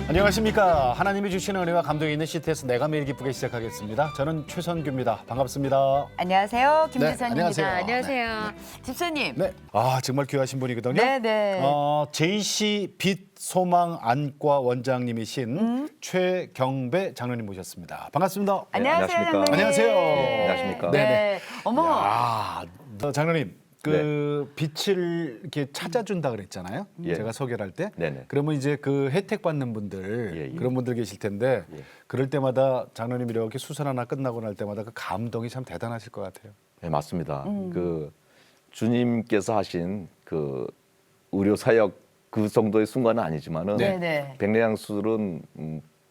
안녕하십니까. 하나님이 주시는 은혜와 감동이 있는 CTS 내가 매일 기쁘게 시작하겠습니다. 저는 최선규입니다. 반갑습니다. 안녕하세요. 김지선입니다. 안녕하세요. 안녕하세요. 집사님. 네. 집말 귀하신 분이거든요. 네네. JC 빛 소망 안과 원장님이신 최경배 장로님 모셨습니다. 반갑습니다. 안녕하세요. 안녕하십니까. 장로님. 안녕하세요. 안녕하십니까. 네. 어머. 장로님. 빛을 이렇게 찾아준다 그랬잖아요. 예. 제가 소개를 할 때. 네네. 그러면 이제 그 혜택 받는 분들 예. 그런 분들 계실 텐데 예. 그럴 때마다 장로님이 이렇게 수술 하나 끝나고 날 때마다 그 감동이 참 대단하실 것 같아요. 네, 맞습니다. 그 주님께서 하신 그 의료 사역 그 정도의 순간은 아니지만은 네네. 백내장 수술은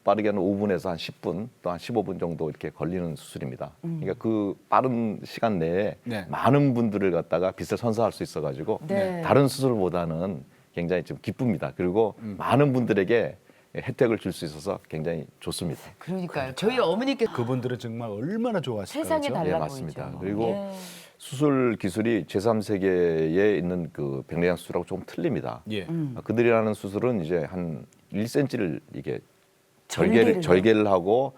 빠르게는 5분에서 한 10분 또 한 15분 정도 이렇게 걸리는 수술입니다. 그러니까 그 빠른 시간 내에 네. 많은 분들을 갖다가 빛을 선사할 수 있어가지고 네. 다른 수술보다는 굉장히 좀 기쁩니다. 그리고 많은 분들에게 혜택을 줄 수 있어서 굉장히 좋습니다. 그러니까요. 저희 어머니께 그분들은 정말 얼마나 좋아하실까요? 세상에 그렇죠? 달라 예, 맞습니다. 보이죠. 그리고 예. 수술 기술이 제3세계에 있는 그 백내장 수술하고 조금 틀립니다. 예. 그들이 하는 수술은 이제 한 1cm를 이게 절개를요? 절개를 하고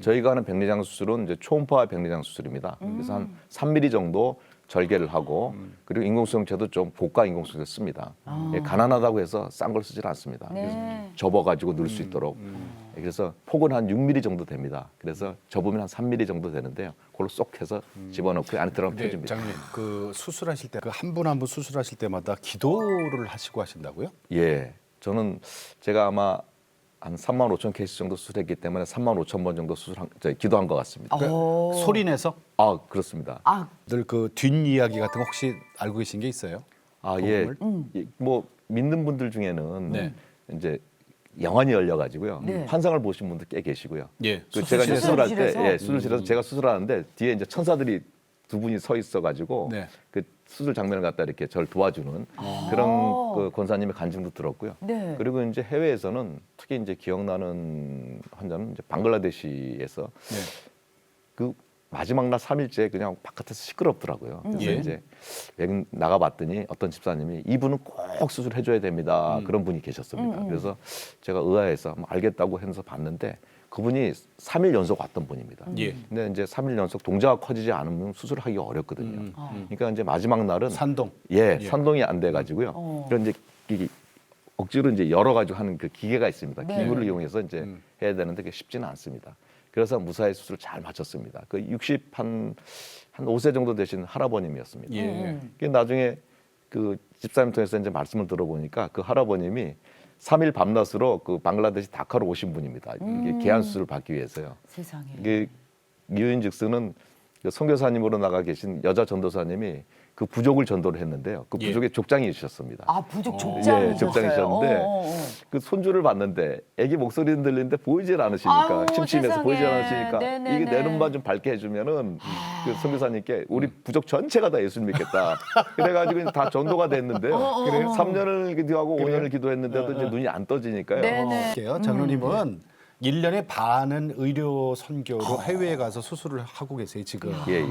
저희가 하는 백내장 수술은 이제 초음파 백내장 수술입니다. 그래서 한 3mm 정도 절개를 하고 그리고 인공수정체도 좀 고가 인공수정체 씁니다. 예, 가난하다고 해서 싼 걸 쓰질 않습니다. 네. 그래서 접어가지고 넣을 수 있도록. 예, 그래서 폭은 한 6mm 정도 됩니다. 그래서 접으면 한 3mm 정도 되는데요. 그걸로 쏙 해서 집어넣고 안에 들어가면 근데 펴집니다. 장님 그 수술하실 때 그 한 분 한 분 수술하실 때마다 기도를 하시고 하신다고요? 예, 저는 제가 아마 한 3만 5천 케이스 정도 수술했기 때문에 3만 5천 번 정도 기도한 것 같습니다. 오. 소리 내서 그렇습니다. 늘 그 뒷이야기 같은 거 혹시 알고 계신 게 있어요? 예. 뭐 믿는 분들 중에는 네. 이제 영안이 열려가지고요. 네. 환상을 보신 분들 꽤 계시고요. 예. 그 제가 이제 수술실에서? 수술할 때, 수술실에서 제가 수술하는데 뒤에 이제 천사들이 두 분이 서 있어가지고 네. 그 수술 장면을 갖다 이렇게 저를 도와주는 그런 그 권사님의 간증도 들었고요. 네. 그리고 이제 해외에서는 특히 이제 기억나는 환자는 이제 방글라데시에서 네. 그 마지막 날 3일째 그냥 바깥에서 시끄럽더라고요. 그래서 예. 이제 나가봤더니 어떤 집사님이 이분은 꼭 수술해줘야 됩니다. 그런 분이 계셨습니다. 그래서 제가 의아해서 알겠다고 해서 봤는데 그분이 3일 연속 왔던 분입니다. 예. 근데 이제 3일 연속 동자가 커지지 않으면 수술하기가 어렵거든요. 그러니까 이제 마지막 날은 산동. 산동이 안 돼가지고요. 그런 이제 억지로 이제 열어가지고 하는 그 기계가 있습니다. 네. 기구를 이용해서 이제 해야 되는데 그게 쉽지는 않습니다. 그래서 무사히 수술을 잘 마쳤습니다. 그 60한 5세 정도 되신 할아버님이었습니다. 예. 그 나중에 그 집사님 통해서 이제 말씀을 들어보니까 그 할아버님이 3일 밤낮으로 그 방글라데시 다카로 오신 분입니다. 이게 계안 수술을 받기 위해서요. 세상에. 이게 이유인즉슨은 그 선교사님으로 나가 계신 여자 전도사님이 그 부족을 전도를 했는데요. 그 예. 부족에 족장이 있으셨습니다. 부족 족장이셨어요. 예, 족장이셨는데 그 손주를 봤는데 아기 목소리는 들리는데 보이질 않으시니까 아우, 침침해서 세상에. 보이질 않으시니까 네네네. 이게 내 눈만 좀 밝게 해주면은 그 선교사님께 우리 부족 전체가 다 예수 믿겠다. 그래가지고 이제 다 전도가 됐는데요. 그래요? 3년을 기도하고 5년을 기도했는데도 이제 눈이 안 떠지니까요. 네네. 할게요. 장로님은 1년에 반은 의료 선교로 해외에 가서 수술을 하고 계세요, 지금. 예.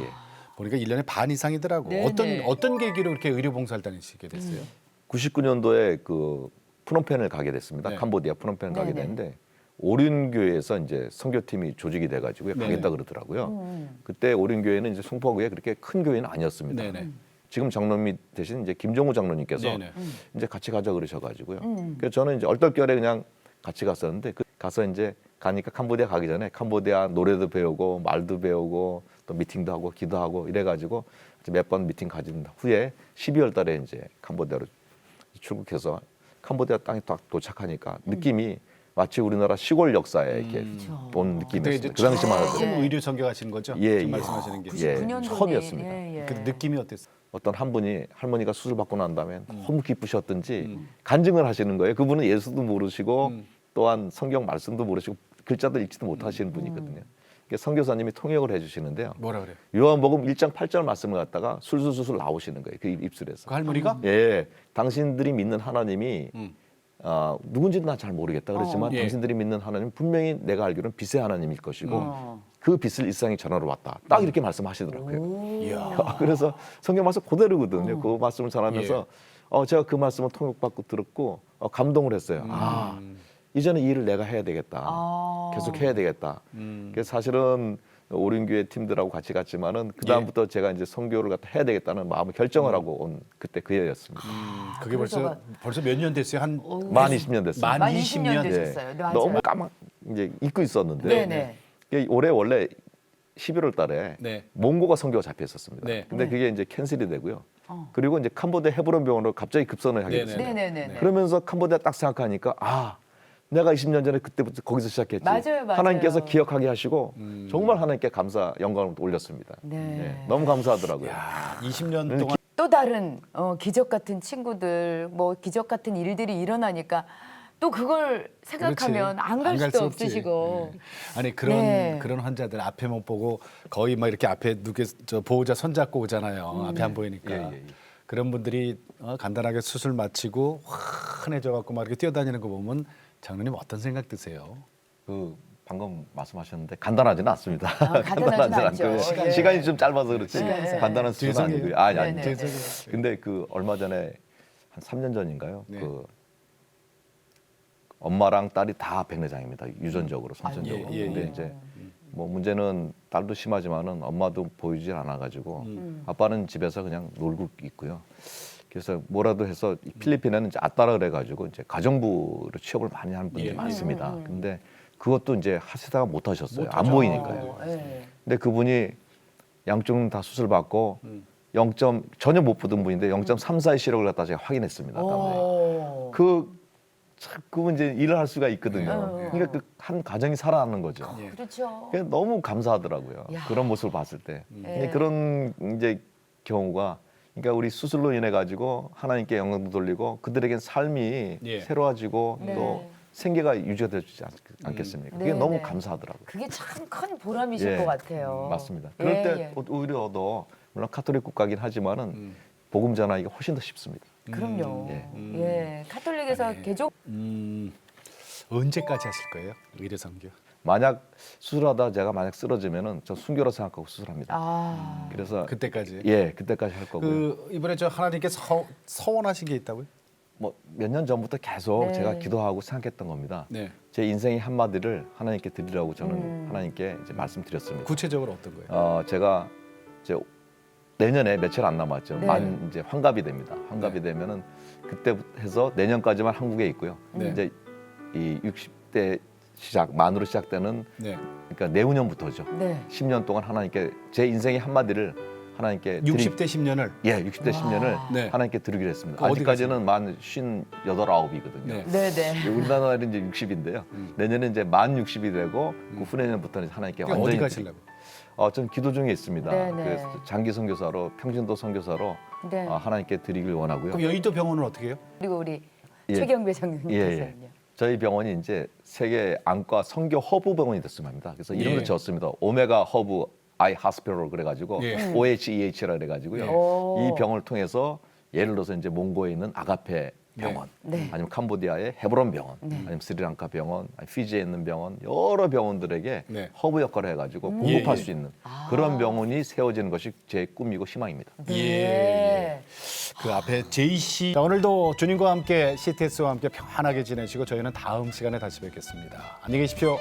보니까 1년에 반 이상이더라고. 네네. 어떤 계기로 이렇게 의료 봉사를 다니시게 됐어요? 99년도에 그 프놈펜을 가게 됐습니다. 네. 캄보디아 프놈펜을 가게 네네. 됐는데 오륜교회에서 이제 선교팀이 조직이 돼가지고 네네. 가겠다 그러더라고요. 그때 오륜교회는 이제 송파구에 그렇게 큰 교회는 아니었습니다. 네네. 지금 장로님 대신 이제 김정우 장로님께서 네네. 이제 같이 가자 그러셔가지고요. 그래서 저는 이제 얼떨결에 그냥 같이 갔었는데 가서 이제 가니까 캄보디아 가기 전에 캄보디아 노래도 배우고 말도 배우고 또 미팅도 하고 기도하고 이래가지고 몇 번 미팅 가진 후에 12월 달에 이제 캄보디아로 출국해서 캄보디아 땅에 딱 도착하니까 느낌이 마치 우리나라 시골 역사에 이렇게 본 그때 이제 느낌이었어요. 그 당시만 처음 해도 의료 선교하신 거죠? 예, 지금 예. 말씀하시는 게. 99년도에. 처음이었습니다. 그 느낌이 어땠어요? 어떤 한 분이 할머니가 수술 받고 난 다음에 너무 기쁘셨던지 간증을 하시는 거예요. 그분은 예수도 모르시고 또한 성경 말씀도 모르시고 글자도 읽지도 못하시는 분이거든요. 선교사님이 통역을 해주시는데요. 뭐라 그래요? 요한복음 1장 8절 말씀을 갖다가 술술술술 나오시는 거예요. 그 입술에서. 그 할머니가? 예, 당신들이 믿는 하나님이 누군지는 난 잘 모르겠다 그랬지만 예. 당신들이 믿는 하나님 분명히 내가 알기로는 빛의 하나님일 것이고 그 빛을 일상에 전하러 왔다. 딱 이렇게 말씀하시더라고요. 이야. 그래서 성경 말씀 그대로거든요. 그 말씀을 전하면서 제가 그 말씀을 통역받고 들었고 감동을 했어요. 아, 이제는 이 일을 내가 해야 되겠다. 계속 해야 되겠다. 그래서 사실은 오륜교회 팀들하고 같이 갔지만은 그 다음부터 제가 이제 선교를 갖다 해야 되겠다는 마음을 결정을 하고 온 그때 그 해였습니다. 그게 벌써 몇 년 됐어요? 한 만 20년 됐어요. 만 만 20년 20년 되셨어요. 네, 맞아요. 너무 까만 이제 잊고 있었는데 네네. 이게 올해 원래 11월 달에 네. 몽고가 선교가 잡혀 있었습니다. 네. 근데 그게 이제 캔슬이 되고요. 그리고 이제 캄보디아 헤브론 병원으로 갑자기 급선을 하게 네네. 됐어요. 네네네. 그러면서 캄보디아 딱 생각하니까 내가 20년 전에 그때부터 거기서 시작했지. 맞아요. 하나님께서 기억하게 하시고 정말 하나님께 감사 영광을 올렸습니다. 네. 너무 감사하더라고요. 야, 20년 동안 또 다른 기적 같은 친구들, 뭐 기적 같은 일들이 일어나니까 또 그걸 생각하면 안 갈 갈 수도 수 없지. 없으시고. 네. 아니 그런 네. 그런 환자들 앞에 못 보고 거의 막 이렇게 앞에 누게 저 보호자 손잡고 오잖아요. 앞에 안 보이니까. 예. 그런 분들이 간단하게 수술 마치고 환해져 갖고 막 이렇게 뛰어다니는 거 보면 장로님 어떤 생각 드세요? 그 방금 말씀하셨는데 간단하지는 않습니다. 간단하진 않죠. 않고요. 예. 시간이 좀 짧아서 그렇지 네. 간단한 수는 죄송해요. 아니고요. 아니. 네네. 죄송해요. 근데 그 얼마 전에 한 3년 전인가요? 네. 그 엄마랑 딸이 다 백내장입니다. 유전적으로, 선천적으로. 예, 예, 근데 예. 이제 뭐 문제는 딸도 심하지만은 엄마도 보이질 않아가지고 아빠는 집에서 그냥 놀고 있고요. 그래서 뭐라도 해서 필리핀에는 이제 아따라 그래가지고 이제 가정부로 취업을 많이 하는 분들이 예, 많습니다. 근데 그것도 이제 하시다가 못 하셨어요. 안 못하죠. 보이니까요. 네. 근데 그분이 양쪽 눈 다 수술 받고 0. 전혀 못 보던 분인데 0.34의 시력을 갖다 제가 확인했습니다. 오. 그분 이제 일을 할 수가 있거든요. 그러니까 그 한 가정이 살아나는 거죠. 예. 그렇죠. 그래서 너무 감사하더라고요. 야. 그런 모습을 봤을 때. 예. 근데 그런 이제 경우가 그러니까 우리 수술로 인해 가지고 하나님께 영광도 돌리고 그들에겐 삶이 예. 새로워지고 네. 또 생계가 유지가 되지 않겠습니까? 그게 네, 너무 네. 감사하더라고요. 그게 참 큰 보람이실 예, 것 같아요. 맞습니다. 예, 그럴 때 예. 오히려 더 물론 카톨릭 국가긴 하지만은 복음 전하기가 훨씬 더 쉽습니다. 그럼요. 예. 예. 카톨릭에서 개족 언제까지 하실 거예요? 의료 선교? 만약 수술하다 제가 만약 쓰러지면은 저 순교로 생각하고 수술합니다. 아. 그래서 그때까지. 예, 그때까지 할 거고요. 그 이번에 저 하나님께 서원하신 게 있다고요? 뭐 몇 년 전부터 계속 네. 제가 기도하고 생각했던 겁니다. 네. 제 인생의 한마디를 하나님께 드리라고 저는 하나님께 이제 말씀드렸습니다. 구체적으로 어떤 거예요? 제가 이제 내년에 며칠 안 남았죠. 네. 만 이제 환갑이 됩니다. 환갑이 되면은 그때부터 해서 내년까지만 한국에 있고요. 네. 이제 이 60대 만으로 시작되는 네. 그러니까 내후년부터죠. 네. 10년 동안 하나님께 제 인생의 한마디를 하나님께 60대 10년을 60대 10년을 네. 하나님께 드리기로 했습니다. 그 어디 아직까지는 만 58, 9이거든요. 네. 네, 네. 우리나라는 이제 60인데요. 내년에 이제 만 60이 되고 그 후내년부터는 하나님께 그러니까 완전히 어디 가시려고? 좀 기도 중에 있습니다. 네, 네. 그래서 장기 선교사로 평신도 선교사로 네. 하나님께 드리길 원하고요. 그럼 여의도 병원은 어떻게 해요? 그리고 우리 예. 최경배 예, 장로님께서는요. 예. 저희 병원이 이제 세계 안과 선교 허브 병원이 됐으면 합니다. 그래서 이름도 예. 지었습니다. 오메가 허브 아이 하스피럴 그래가지고 예. OHEH라 그래가지고요. 오. 이 병원을 통해서 예를 들어서 이제 몽고에 있는 아가페 병원, 네. 아니면 캄보디아의 헤브론 병원, 아니면 스리랑카 병원, 아니면 피지에 있는 병원 여러 병원들에게 네. 허브 역할을 해가지고 공급할 예, 예. 수 있는 그런 병원이 세워지는 것이 제 꿈이고 희망입니다. 네. 그 앞에 JC. 자, 오늘도 주님과 함께 CTS와 함께 평안하게 지내시고 저희는 다음 시간에 다시 뵙겠습니다. 안녕히 계십시오.